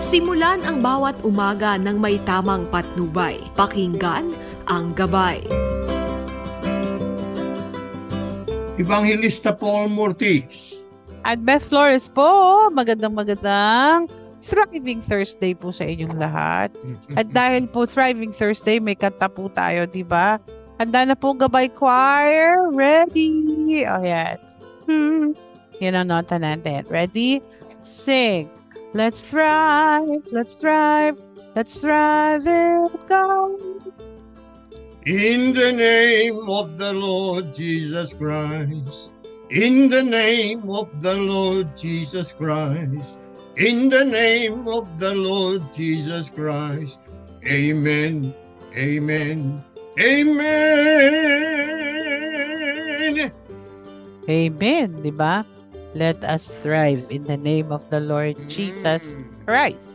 Simulan ang bawat umaga ng may tamang patnubay. Pakinggan ang Gabay. Evangelista Paul Mortis. At Beth Flores po, magandang Thriving Thursday po sa inyong lahat. At dahil po Thriving Thursday, may kanta po tayo, di ba? Handa na po Gabay Choir. Ready? O yan. Yan ang nota natin. Ready? Sing. Let's thrive and go. In the name of the Lord Jesus Christ, in the name of the Lord Jesus Christ, in the name of the Lord Jesus Christ, amen, amen, amen. Amen, di ba? Let us thrive in the name of the Lord Jesus Christ.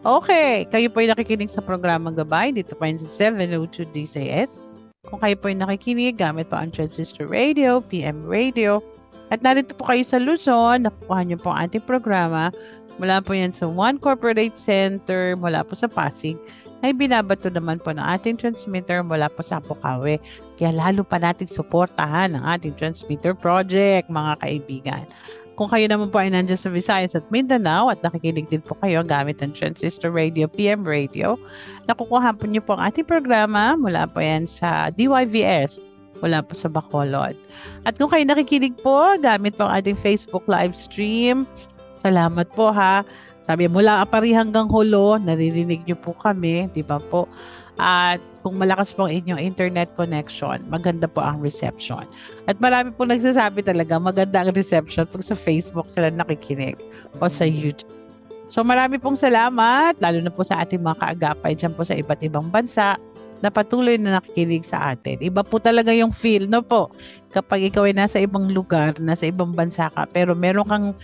Okay, kayo po ay nakikinig sa programang Gabay dito pa rin sa 702 DCS. Kung kayo po ay nakikinig gamit po ang Transistor Radio, PM Radio, at narito po kayo sa Luzon, nakukuha niyo po ang ating programa mula po yan sa One Corporate Center, mula po sa Pasig, ay binabato naman po ng ating transmitter mula po sa Pukawe. Kaya lalo pa natin suportahan ang ating transmitter project, mga kaibigan. Kung kayo naman po ay nandiyan sa Visayas at Mindanao at nakikinig din po kayo gamit ang Transistor Radio, PM Radio, nakukuha po niyo po ang ating programa mula po yan sa DYVS, mula po sa Bacolod. At kung kayo nakikinig po gamit po ang ating Facebook live stream, salamat po ha. Sabi, mula Apari hanggang Hulo, naririnig niyo po kami, di ba po? At kung malakas po ang inyong internet connection, maganda po ang reception. At marami po nagsasabi talaga, maganda ang reception pag sa Facebook sila nakikinig o sa YouTube. So marami pong salamat, lalo na po sa ating mga kaagapay dyan po sa iba't ibang bansa na patuloy na nakikinig sa atin. Iba po talaga yung feel, no po? Kapag ikaw ay nasa ibang lugar, nasa ibang bansa ka, pero meron kang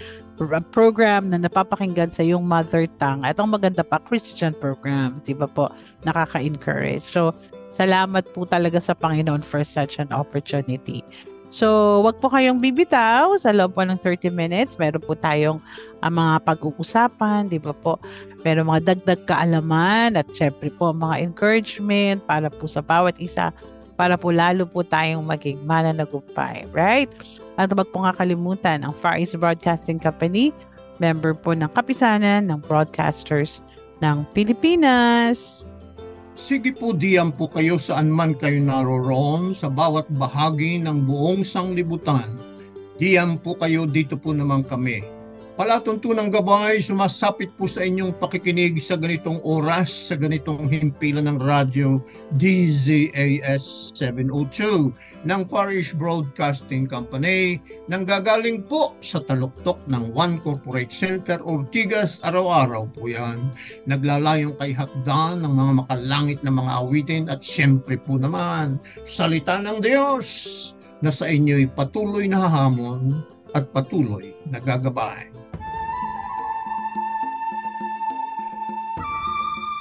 program na napapakinggan sa iyong mother tongue at ang maganda pa, Christian program, di ba po, nakaka-encourage. So, salamat po talaga sa Panginoon for such an opportunity. So, wag po kayong bibitaw sa loob po ng 30 minutes. Meron po tayong mga pag-uusapan, di ba po? Meron mga dagdag kaalaman at syempre po mga encouragement para po sa bawat isa para po lalo po tayong maging mananagumpay, right? At wag po nga kalimutan ang Far East Broadcasting Company, member po ng Kapisanan ng Broadcasters ng Pilipinas. Sige po, diyan po kayo saan man kayo naroroon sa bawat bahagi ng buong sanglibutan. Diyan po kayo, dito po naman kami. Palatuntunang Gabay, sumasapit po sa inyong pakikinig sa ganitong oras, sa ganitong himpilan ng radyo DZAS 702 ng Far East Broadcasting Company, nang gagaling po sa taluktok ng One Corporate Center, Ortigas, araw-araw po yan. Naglalayong kay hakdan ng mga makalangit na mga awitin at siyempre po naman, salita ng Diyos na sa inyo'y patuloy na hahamon at patuloy na gagabay.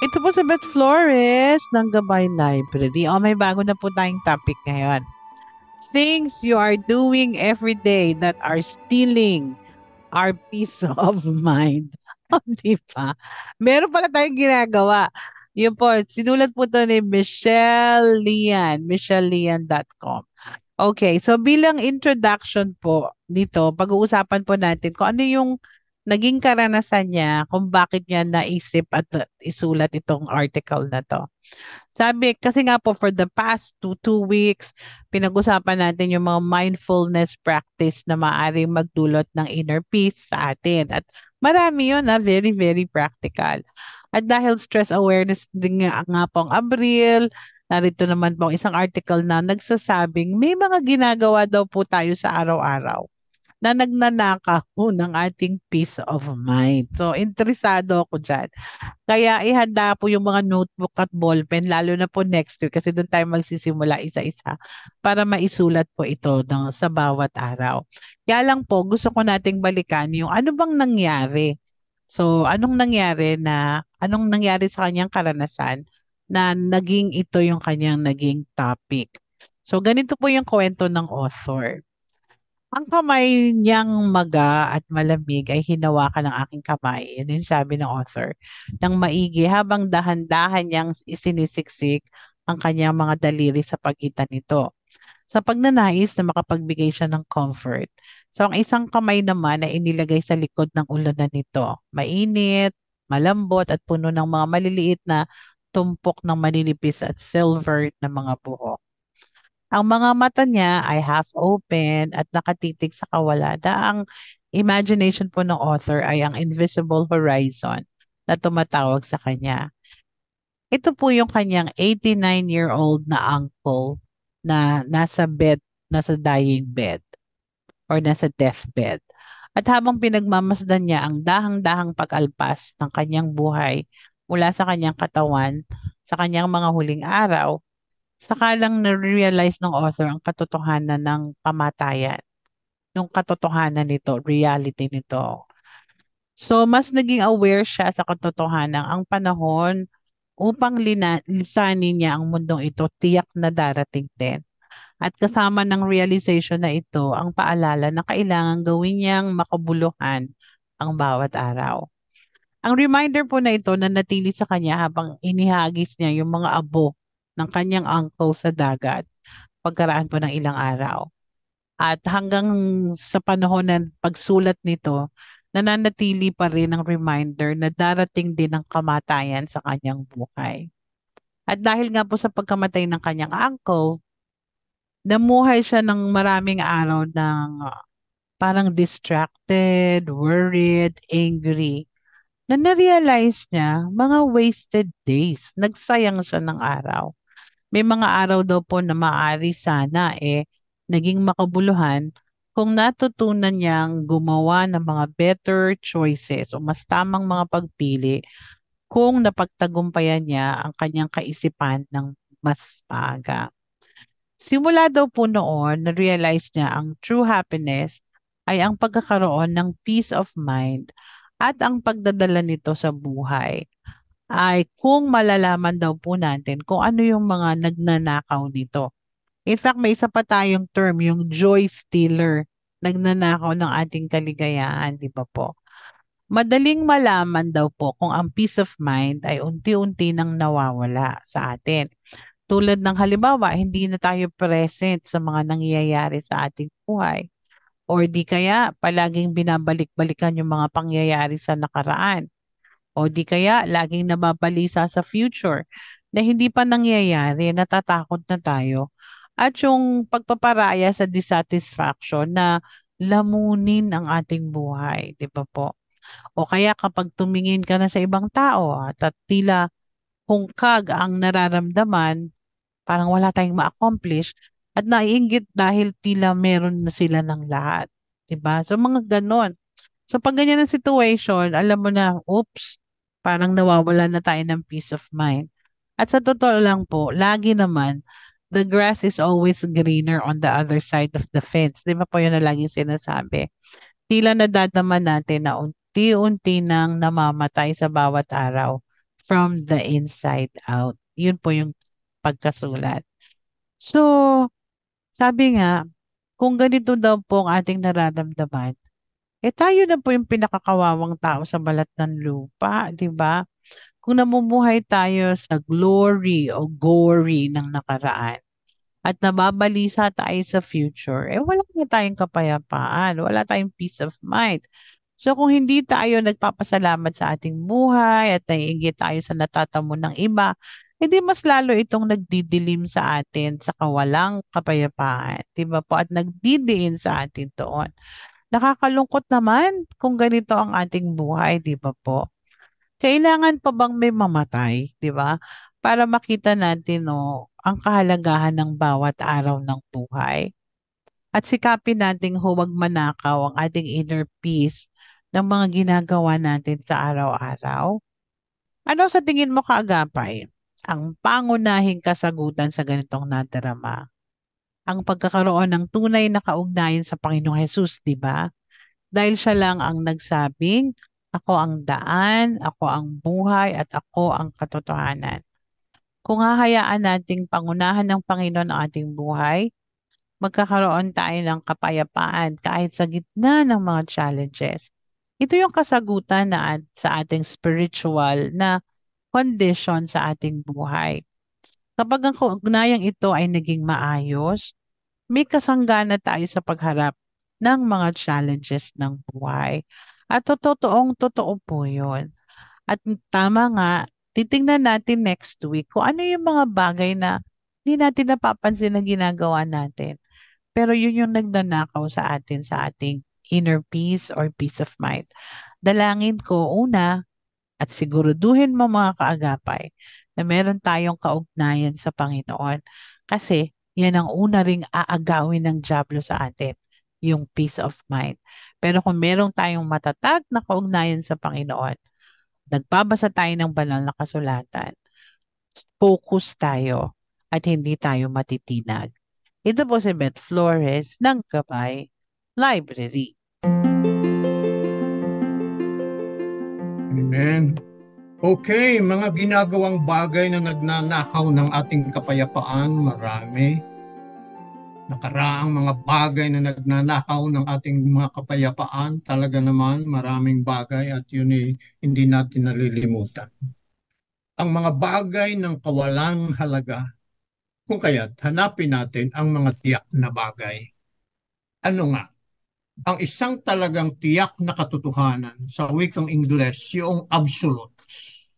Ito po si Beth Flores ng Gabay Library. May bago na po tayong topic ngayon. Things you are doing every day that are stealing our peace of mind. Di ba? Meron pala tayong ginagawa. Yun po, sinulat po ito ni Michelle Lian, michellelian.com. Okay, so bilang introduction po dito, pag-uusapan po natin kung ano yung naging karanasan niya, kung bakit niya naisip at isulat itong article na to. Sabi, kasi nga po for the past 2 weeks, pinag-usapan natin yung mga mindfulness practice na maaaring magdulot ng inner peace sa atin. At marami yun, very, very practical. At dahil stress awareness din nga po ang Abril, narito naman po isang article na nagsasabing may mga ginagawa daw po tayo sa araw-araw na nagnanakaw ng ating peace of mind. So, interesado ako dyan. Kaya ihanda po yung mga notebook at ballpen, lalo na po next week kasi doon tayo magsisimula isa-isa para maisulat po ito sa bawat araw. Kaya lang po, gusto ko nating balikan yung ano bang nangyari. So, anong nangyari sa kanyang karanasan na naging ito yung kanyang naging topic. So, ganito po yung kwento ng author. Ang kamay niyang maga at malamig ay hinawakan ng aking kamay. Yun yung sabi ng author. Ng maigi habang dahan-dahan niyang isinisiksik ang kanyang mga daliri sa pagitan nito. Sa pagnanais na makapagbigay siya ng comfort. So ang isang kamay naman ay inilagay sa likod ng ulunan nito. Mainit, malambot at puno ng mga maliliit na tumpok ng maninipis at silver na mga buhok. Ang mga mata niya ay half open at nakatitig sa kawalan. Ang imagination po ng author ay ang invisible horizon na tumatawag sa kanya. Ito po yung kanyang 89-year-old na uncle na nasa dying bed or nasa deathbed. At habang pinagmamasdan niya ang dahang-dahang pag-alpas ng kanyang buhay mula sa kanyang katawan sa kanyang mga huling araw, saka lang na-realize ng author ang katotohanan ng kamatayan, yung katotohanan nito, reality nito. So, mas naging aware siya sa katotohanan ang panahon upang lisanin niya ang mundong ito tiyak na darating din. At kasama ng realization na ito ang paalala na kailangan gawin niyang makabuluhan ang bawat araw. Ang reminder po na ito na natili sa kanya habang inihagis niya yung mga abo ng kanyang uncle sa dagat pagkaraan po ng ilang araw. At hanggang sa panahon ng pagsulat nito, nananatili pa rin ang reminder na darating din ang kamatayan sa kanyang buhay. At dahil nga po sa pagkamatay ng kanyang uncle, namuhay siya ng maraming araw ng parang distracted, worried, angry. Na na-realize niya, mga wasted days. Nagsayang siya ng araw. May mga araw daw po na maaari sana naging makabuluhan kung natutunan niyang gumawa ng mga better choices o mas tamang mga pagpili kung napagtagumpayan niya ang kanyang kaisipan ng mas maaga. Simula daw po noon, na-realize niya ang true happiness ay ang pagkakaroon ng peace of mind at ang pagdadala nito sa buhay ay kung malalaman daw po natin kung ano yung mga nagnanakaw nito. In fact, may isa pa tayong term, yung joy stealer, nagnanakaw ng ating kaligayahan, di ba po? Madaling malaman daw po kung ang peace of mind ay unti-unti nang nawawala sa atin. Tulad ng halimbawa, hindi na tayo present sa mga nangyayari sa ating buhay. Or di kaya palaging binabalik-balikan yung mga pangyayari sa nakaraan. O di kaya laging nababalisa sa future na hindi pa nangyayari, natatakot na tayo. At yung pagpaparaya sa dissatisfaction na lamunin ang ating buhay, di ba po? O kaya kapag tumingin ka na sa ibang tao at tila hungkag ang nararamdaman, parang wala tayong ma-accomplish at naiinggit dahil tila meron na sila ng lahat. 'Di ba? So mga ganon. So pag ganyan ang situation, alam mo na, oops, parang nawawala na tayo ng peace of mind. At sa totoo lang po, lagi naman, the grass is always greener on the other side of the fence. Di ba po yun na laging sinasabi? Tila nadadama natin na unti-unti nang namamatay sa bawat araw from the inside out. Yun po yung pagkasulat. So, sabi nga, kung ganito daw po ang ating nararamdaman, tayo na po yung pinakakawawang tao sa balat ng lupa, di ba? Kung namumuhay tayo sa glory o gory ng nakaraan at nababalisa tayo sa future, wala na tayong kapayapaan, wala tayong peace of mind. So kung hindi tayo nagpapasalamat sa ating buhay at naiinggit tayo sa natatamo ng iba, hindi mas lalo itong nagdidilim sa atin sa kawalang kapayapaan, di ba po? At nagdidiin sa atin doon. Nakakalungkot naman kung ganito ang ating buhay, di ba po? Kailangan pa bang may mamatay, di ba? Para makita natin ang kahalagahan ng bawat araw ng buhay. At sikapin nating huwag manakaw ang ating inner peace ng mga ginagawa natin sa araw-araw. Ano sa tingin mo, kaagapay? Ang pangunahing kasagutan sa ganitong nadarama? Ang pagkakaroon ng tunay na kaugnayan sa Panginoong Hesus, di ba? Dahil siya lang ang nagsabing, ako ang daan, ako ang buhay, at ako ang katotohanan. Kung hahayaan nating pangunahan ng Panginoon ang ating buhay, magkakaroon tayo ng kapayapaan kahit sa gitna ng mga challenges. Ito yung kasagutan na sa ating spiritual na condition sa ating buhay. Kapag ang kaugnayang ito ay naging maayos, may kasanggana tayo sa pagharap ng mga challenges ng buhay. At totoo po yun. At tama nga, titingnan natin next week kung ano yung mga bagay na hindi natin napapansin na ginagawa natin. Pero yun yung nagnanakaw sa atin, sa ating inner peace or peace of mind. Dalangin ko una at siguraduhin mo mga kaagapay na meron tayong kaugnayan sa Panginoon. Kasi yan ang una ring aagawin ng dyablo sa atin, yung peace of mind. Pero kung meron tayong matatag na kaugnayan sa Panginoon, nagbabasa tayo ng banal na kasulatan, focus tayo at hindi tayo matitinag. Ito po si Beth Flores ng Gabay Library. Amen. Okay, mga ginagawang bagay na nagnanakaw ng ating kapayapaan, marami. Nakaraang mga bagay na nagnanakaw ng ating mga kapayapaan, talaga naman maraming bagay at yun hindi natin nalilimutan. Ang mga bagay ng kawalang halaga, kung kaya't hanapin natin ang mga tiyak na bagay. Ano nga? Ang isang talagang tiyak na katotohanan sa wikang Ingles, yung absolutes.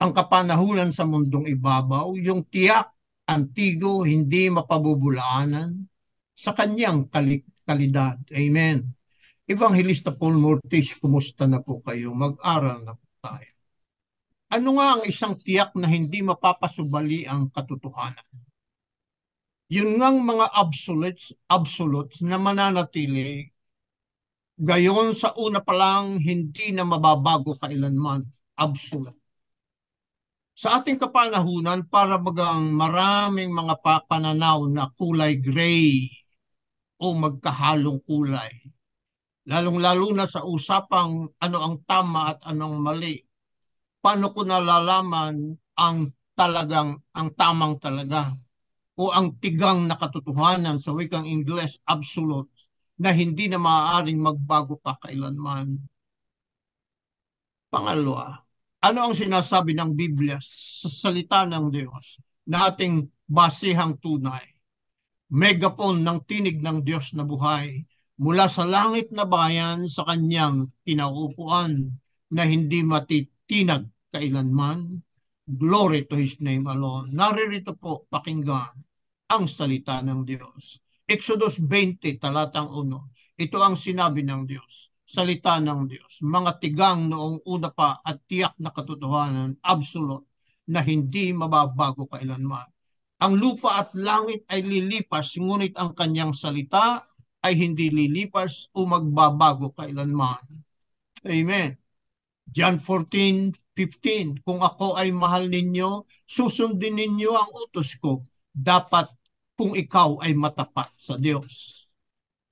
Ang kapanahunan sa mundong ibabaw, yung tiyak, antigo, hindi mapabubulaanan sa kanyang kalidad. Amen. Evangelista Paul Mortis, kumusta na po kayo? Mag-aral na po tayo. Ano nga ang isang tiyak na hindi mapapasubali ang katotohanan? Yun ngang mga absolutes na mananatili gayon sa una pa lang hindi na mababago kailanman. Absolute. Sa ating kapanahunan, para bagang maraming mga pananaw na kulay gray o magkahalong kulay. Lalong-lalo na sa usapang ano ang tama at anong mali. Paano ko nalalaman ang tamang talaga o ang tigang na katotohanan sa wikang Ingles, absolute, na hindi na maaaring magbago pa kailanman. Pangalawa, ano ang sinasabi ng Biblia sa salita ng Diyos na ating basihang tunay? Megapon ng tinig ng Diyos na buhay mula sa langit na bayan sa kanyang kinauupuan na hindi matitinag kailanman. Glory to His name alone. Naririto po, pakinggan ang salita ng Diyos. Exodus 20, talatang 1. Ito ang sinabi ng Diyos. Salita ng Diyos. Mga tigang noong una pa at tiyak na katotohanan, absolute, na hindi mababago kailanman. Ang lupa at langit ay lilipas, ngunit ang kanyang salita ay hindi lilipas o magbabago kailanman. Amen. John 14:15, kung ako ay mahal ninyo, susundin ninyo ang utos ko. Dapat kung ikaw ay matapat sa Diyos.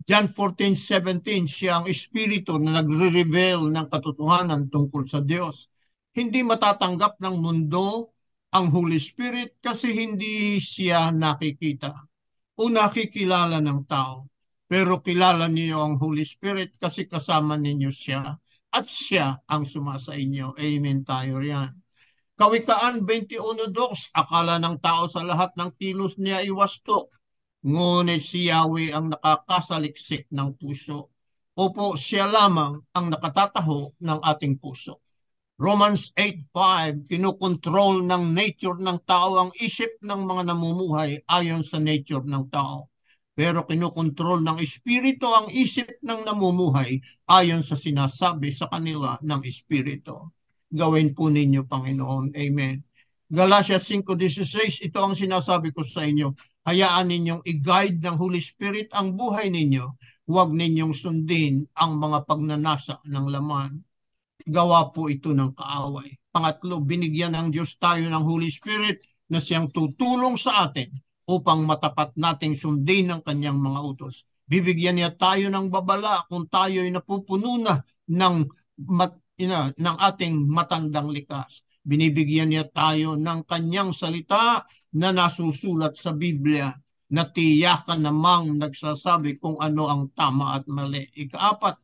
John 14:17, siya ang espiritu na nagre-reveal ng katotohanan tungkol sa Diyos. Hindi matatanggap ng mundo ang Holy Spirit kasi hindi siya nakikita o nakikilala ng tao. Pero kilala niyo ang Holy Spirit kasi kasama ninyo siya at siya ang sumasa inyo. Amen tayo riyan. Kawikaan 21:2, akala ng tao sa lahat ng kilos niya ay wasto. Ngunit si Yahweh ang nakakasaliksik ng puso. Opo, siya lamang ang nakatataho ng ating puso. Romans 8:5, kinukontrol ng nature ng tao ang isip ng mga namumuhay ayon sa nature ng tao. Pero kinukontrol ng Espiritu ang isip ng namumuhay ayon sa sinasabi sa kanila ng Espiritu. Gawin po ninyo, Panginoon. Amen. Galatians 5:16, ito ang sinasabi ko sa inyo. Hayaan ninyong i-guide ng Holy Spirit ang buhay ninyo. Huwag ninyong sundin ang mga pagnanasa ng laman. Gawa po ito ng kaaway. Pangatlo, binigyan ng Diyos tayo ng Holy Spirit na siyang tutulong sa atin upang matapat nating sundin ang kanyang mga utos. Bibigyan niya tayo ng babala kung tayo ay napupuno na ng ating matandang likas. Binibigyan niya tayo ng kanyang salita na nasusulat sa Biblia natiyakan namang nagsasabi kung ano ang tama at mali. Ikaapat,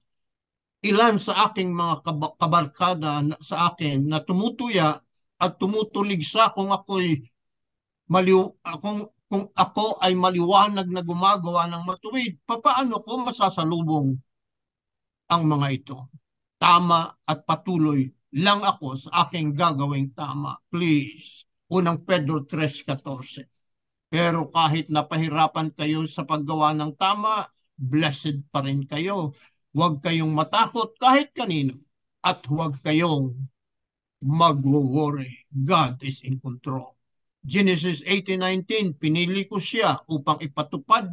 ilan sa aking mga kabarkada sa akin na tumutuya at tumutuligsa kung ako ay maliwanag na gumagawa ng matuwid, papaano ko masasalubong ang mga ito? Tama at patuloy lang ako sa aking gagawing tama. Please. Unang Pedro 3:14. Pero kahit napahirapan kayo sa paggawa ng tama, blessed pa rin kayo. Huwag kayong matakot kahit kanino at huwag kayong mag-worry. God is in control. Genesis 18:19, pinili ko siya upang ipatupad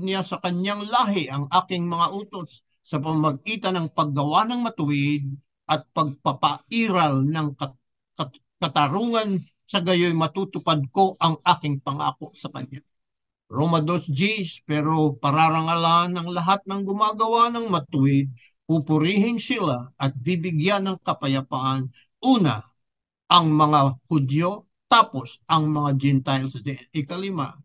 niya sa kanyang lahi ang aking mga utos sa pamamagitan ng paggawa ng matuwid at pagpapairal ng katarungan, sa gayoy matutupad ko ang aking pangako sa kanya. Roma 2:10, pero pararangalan ng lahat ng gumagawa ng matuwid, pupurihin sila at bibigyan ng kapayapaan, una, ang mga Hudyo, tapos ang mga Gentiles din. Ikalima,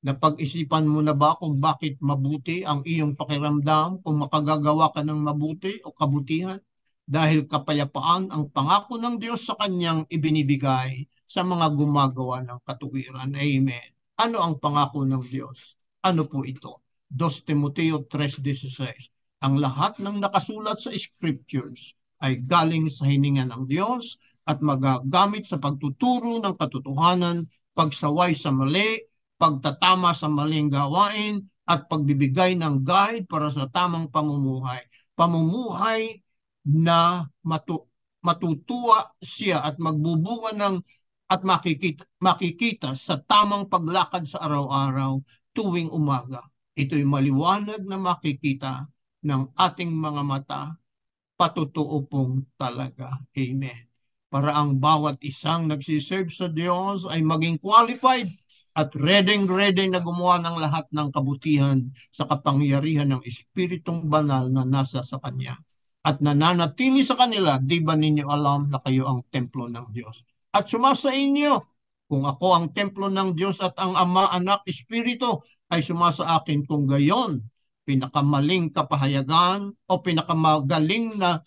napag-isipan mo na ba kung bakit mabuti ang iyong pakiramdam kung makagagawa ka ng mabuti o kabutihan? Dahil kapayapaan ang pangako ng Diyos sa kanyang ibinibigay sa mga gumagawa ng katuwiran. Amen. Ano ang pangako ng Diyos? Ano po ito? 2 Timoteo 3:16. Ang lahat ng nakasulat sa Scriptures ay galing sa hininga ng Diyos at magagamit sa pagtuturo ng katotohanan, pagsaway sa mali, pagtatama sa maling gawain, at pagbibigay ng guide para sa tamang pamumuhay. Pamumuhay na matutuwa siya at magbubunga at makikita sa tamang paglakad sa araw-araw tuwing umaga. Ito'y maliwanag na makikita ng ating mga mata. Patotoo pong talaga. Amen. Para ang bawat isang nagsiserve sa Diyos ay maging qualified at ready na gumawa ng lahat ng kabutihan sa kapangyarihan ng Espiritong Banal na nasa sa Kanya at nananatili sa kanila. Di ba ninyo alam na kayo ang templo ng Diyos? At sumasa inyo, kung ako ang templo ng Diyos at ang Ama, Anak, Espiritu ay sumasa akin, kung gayon, pinakamaling kapahayagan o pinakamagaling na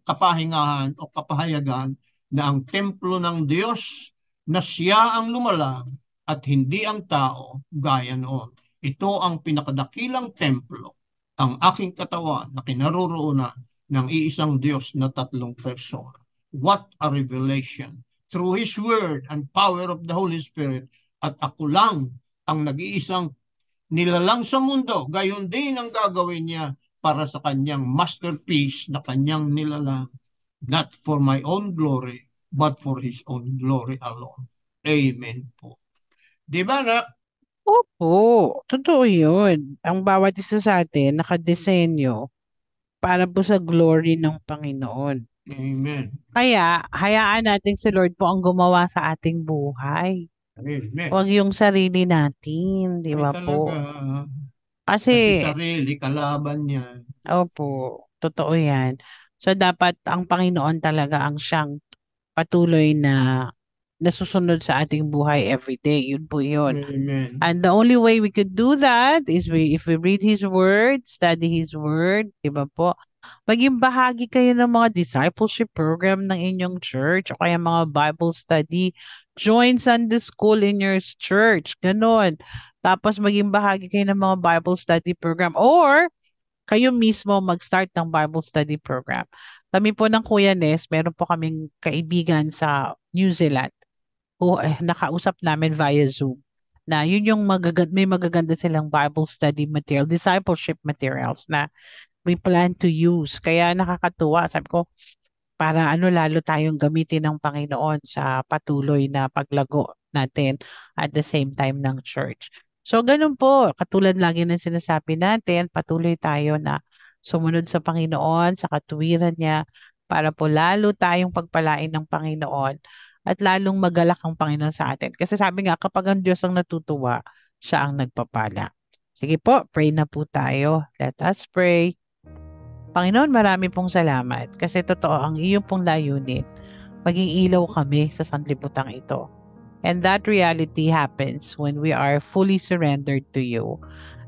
kapahingahan o kapahayagan na ang templo ng Diyos na siya ang lumalang at hindi ang tao gaya noon. Ito ang pinakadakilang templo, ang aking katawan na kinaroroonan ng iisang Diyos na 3 persona. What a revelation! Through His Word and power of the Holy Spirit, at ako lang ang nag-iisang nilalang sa mundo, gayon din ang gagawin niya para sa kanyang masterpiece na kanyang nilalang, not for my own glory, but for His own glory alone. Amen po. Di ba, nak? Opo, totoo yun. Ang bawat isa sa atin nakadesenyo para po sa glory ng Panginoon. Amen. Kaya, hayaan natin si Lord po ang gumawa sa ating buhay. Amen. Huwag yung sarili natin, di Ay, ba talaga. po? Kasi Kasi, sarili, kalaban niya. opo, totoo yan. So, dapat ang Panginoon talaga ang siyang patuloy na nasusunod sa ating buhay every day. Yun po yun. Amen. And the only way we could do that is if we read His Word, study His Word, di ba po? Maging bahagi kayo ng mga discipleship program ng inyong church o kaya mga Bible study. Join Sunday school in your church. Ganon. Tapos maging bahagi kayo ng mga Bible study program or kayo mismo mag-start ng Bible study program. Kami po ng Kuya Nes, meron po kaming kaibigan sa New Zealand who nakausap namin via Zoom na yun yung may magaganda silang Bible study material, discipleship materials na we plan to use. Kaya nakakatuwa. Sabi ko, para lalo tayong gamitin ng Panginoon sa patuloy na paglago natin at the same time ng church. So, ganun po. Katulad lagi ng sinasabi natin, patuloy tayo na sumunod sa Panginoon, sa katuwiran niya, para po lalo tayong pagpalain ng Panginoon at lalong magalak ang Panginoon sa atin. Kasi sabi nga, kapag ang Diyos ang natutuwa, siya ang nagpapala. Sige po, pray na po tayo. Let us pray. Panginoon, marami pong salamat kasi totoo ang iyong pong layunin. Maging ilaw kami sa sanlibutang ito. And that reality happens when we are fully surrendered to you,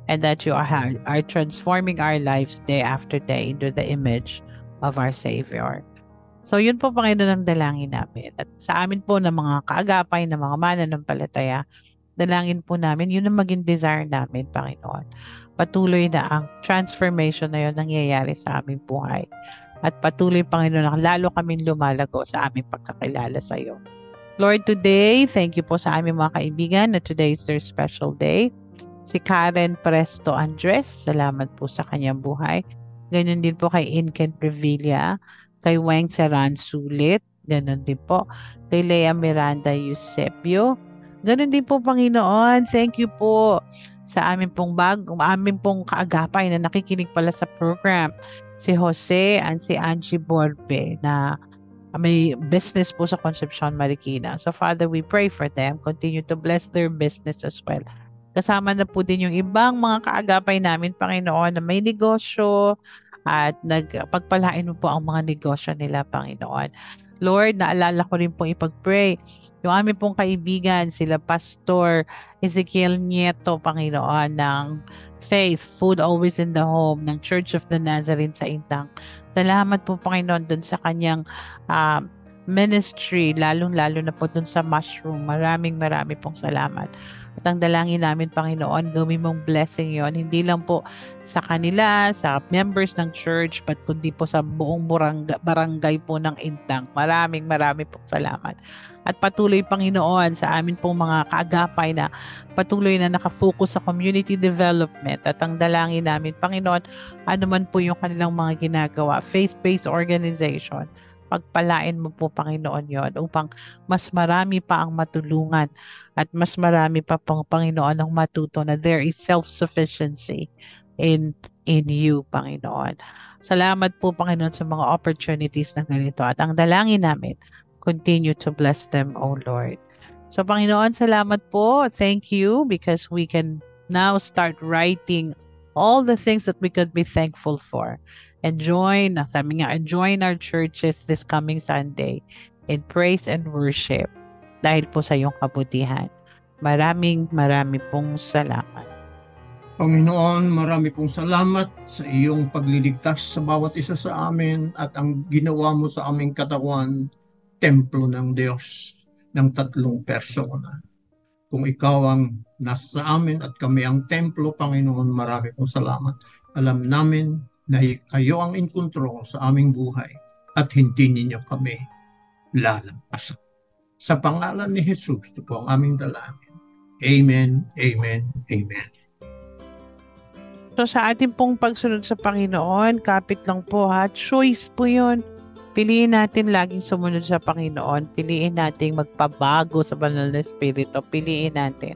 and that you are transforming our lives day after day into the image of our Savior. So yun po, Panginoon, ang dalangin namin. At sa amin po ng mga kaagapay, ng mga mananampalataya, dalangin po namin, yun ang maging desire namin, Panginoon. Patuloy na ang transformation na yun nangyayari sa aming buhay. At patuloy, Panginoon, na lalo kaming lumalago sa aming pagkakilala sa iyo. Lord, today, thank you po sa aming mga kaibigan na today is their special day. Si Karen Presto Andres, salamat po sa kanyang buhay. Ganyan din po kay Inken Revilla, kay Weng Seran Sulit, ganun din po. Kay Lea Miranda Eusebio, ganun din po, Panginoon. Thank you po sa aming pong kaagapay na nakikinig pala sa program. Si Jose and si Angie Borbe na may business po sa Concepcion, Marikina. So Father, we pray for them. Continue to bless their business as well. Kasama na po din yung ibang mga kaagapay namin, Panginoon, na may negosyo, at pagpalain mo po ang mga negosyo nila, Panginoon. Lord, naalala ko rin pong ipag-pray yung aming pong kaibigan, sila Pastor Ezekiel Nieto, Panginoon, ng Faith, Food Always in the Home, ng Church of the Nazarene sa Intang. Salamat po, Panginoon, dun sa kanyang ministry, lalong-lalo na po dun sa mushroom. Maraming pong salamat. At ang dalangin namin, Panginoon, gawin mong blessing yon, hindi lang po sa kanila, sa members ng church, but kundi po sa buong barangay po ng Intang. Maraming pong salamat. At patuloy, Panginoon, sa amin pong mga kaagapay na patuloy na nakafocus sa community development. At ang dalangin namin, Panginoon, ano man po yung kanilang mga ginagawa, faith-based organization, pagpalain mo po, Panginoon, yon upang mas marami pa ang matulungan at mas marami pa pang, Panginoon, ang matuto na there is self-sufficiency in you, Panginoon. Salamat po, Panginoon, sa mga opportunities na ganito. At ang dalangin namin, continue to bless them, O Lord. So, Panginoon, salamat po. Thank you because we can now start writing all the things that we could be thankful for. And join our churches this coming Sunday in praise and worship dahil po sa iyong kabutihan. Marami pong salamat. Panginoon, marami pong salamat sa iyong pagliligtas sa bawat isa sa amin at ang ginawa mo sa aming katawan, templo ng Diyos ng 3 persona. Kung ikaw ang nasa amin at kami ang templo, Panginoon, marami pong salamat. Alam namin na kayo ang in control sa aming buhay at hindi ninyo kami lalampasan. Sa pangalan ni Jesus, ito po ang aming dalangin. Amen, amen, amen. So sa ating pong pagsunod sa Panginoon, kapit lang po ha, choice po yun. Piliin natin laging sumunod sa Panginoon. Piliin natin magpabago sa banal na Espiritu. Piliin natin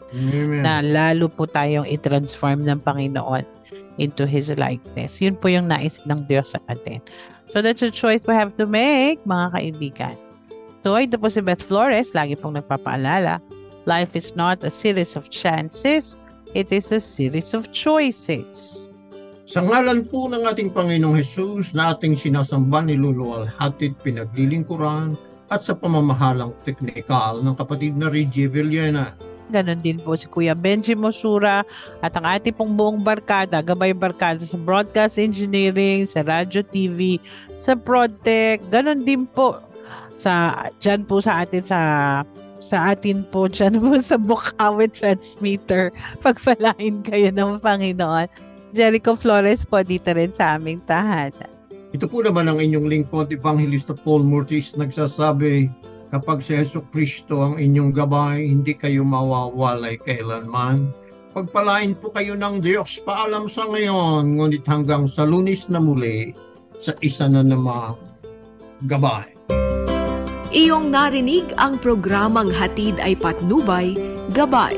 na lalo po tayong i-transform ng Panginoon into His likeness. Yun po yung nais ng Diyos sa atin. So that's a choice we have to make, mga kaibigan. So ito po si Beth Flores, lagi pong nagpapaalala, life is not a series of chances, it is a series of choices. Sa ngalan po ng ating Panginoong Hesus na ating sinasamba, niluluwalhati, pinaglilingkuran at sa pamamahalang teknikal ng kapatid na Reggie Villena. Ganon din po si Kuya Benji Mosura at ang ating pong buong barkada, gabay barkada sa broadcast engineering, sa radio TV, sa ProdTech, ganon din po dyan po sa atin dyan po sa Bukawi Transmitter. Pagpalain kayo ng Panginoon. Jericho Flores po dito rin sa aming tahanan. Ito po naman ang inyong lingkod, Evangelista Paul Mortis, nagsasabi, kapag si Jesucristo ang inyong gabay, hindi kayo mawawalay kailanman. Pagpalain po kayo ng Diyos, paalam sa ngayon, ngunit hanggang sa Lunes na muli, sa isa na namang gabay. Iyong narinig ang programang Hatid ay Patnubay, Gabay.